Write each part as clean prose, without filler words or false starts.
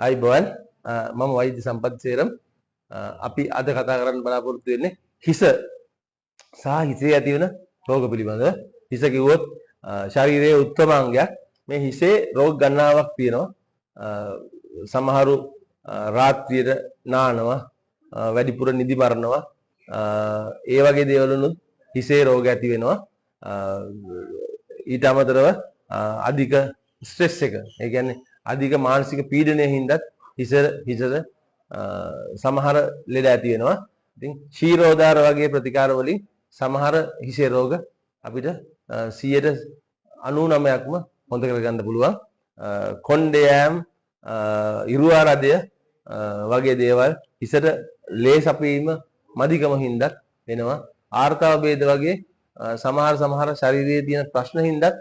අයිබෝන් මම වෛද්‍ය සම්පත් සේරම් අපි අද කතා කරන්න බලාපොරොත්තු වෙන්නේ හිස සහ හිසේ ඇති වෙන රෝග පිළිබඳව. හිස කිව්වොත් ශරීරයේ උත්තම අංගයක්. මේ හිසේ රෝග ගණනාවක් තියෙනවා. සමහරු රාත්‍රියේ නානවා, වැඩිපුර නිදි මරනවා. ඒ වගේ දේවල් උනුත් හිසේ රෝග ඇති වෙනවා. ඊට අමතරව අධික ස්ට්‍රෙස් එක. ඒ කියන්නේ අධික මානසික පීඩනයෙන් හින්දා හිසට සමහර ලෙඩ ඇති වෙනවා. ඉතින් ශීරෝදාර වගේ ප්‍රතිකාර වලින් සමහර හිසේ රෝග අපිට 99%ක්ම හොඳ කරගන්න පුළුවන්. කොණ්ඩයම් ඉරුවාරදය වගේ දේවල් හිසට ලේස් අපීම මදිකම හින්දා වෙනවා. ආර්තව ભેද වගේ සමහර ශරීරයේ තියෙන ප්‍රශ්න හින්දා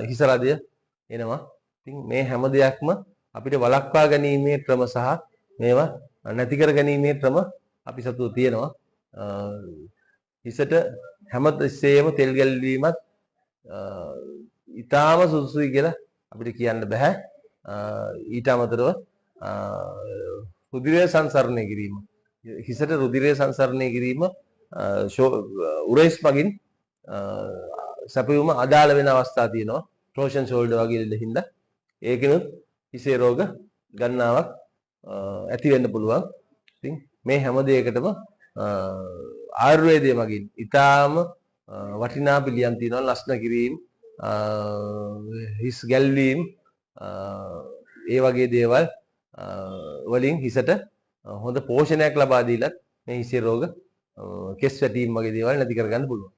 හිස රදය එනවා. ඉතින් මේ හැම දෙයක්ම අපිට වළක්වා ගැනීමේ ක්‍රම සහ මේවා නැති කර ගැනීමේ ක්‍රම අපි සතුව තියෙනවා. හිසට හැම තිස්සෙම තෙල් ගැල්වීමත් ඊටාම සුදුසුයි කියලා අපිට කියන්න බෑ. ඊට අමතරව රුධිරය සංසරණය කිරීම, හිසට රුධිරය සංසරණය කිරීම උරහිස් මගින් සැපයුම අදාළ වෙන අවස්ථා තියෙනවා. ට්‍රෝෂන් ෂෝල්ඩර් වගේ ලෙඩ හින්දා ඒකිනුත් හිසේ රෝග ගණනාවක් ඇති වෙන්න පුළුවන්. ඉතින් මේ හැම දෙයකටම ආයුර්වේදයේ මගින් ඊටාම වටිනා පිළියම් තියෙනවා. ලස්න කිරීම, හිස් ගැල්වීම, ඒ වගේ දේවල් වලින් හිසට හොඳ පෝෂණයක් ලබා දීලත් මේ හිසේ රෝග කෙස් වැටීම් වගේ දේවල් නැති කරගන්න පුළුවන්.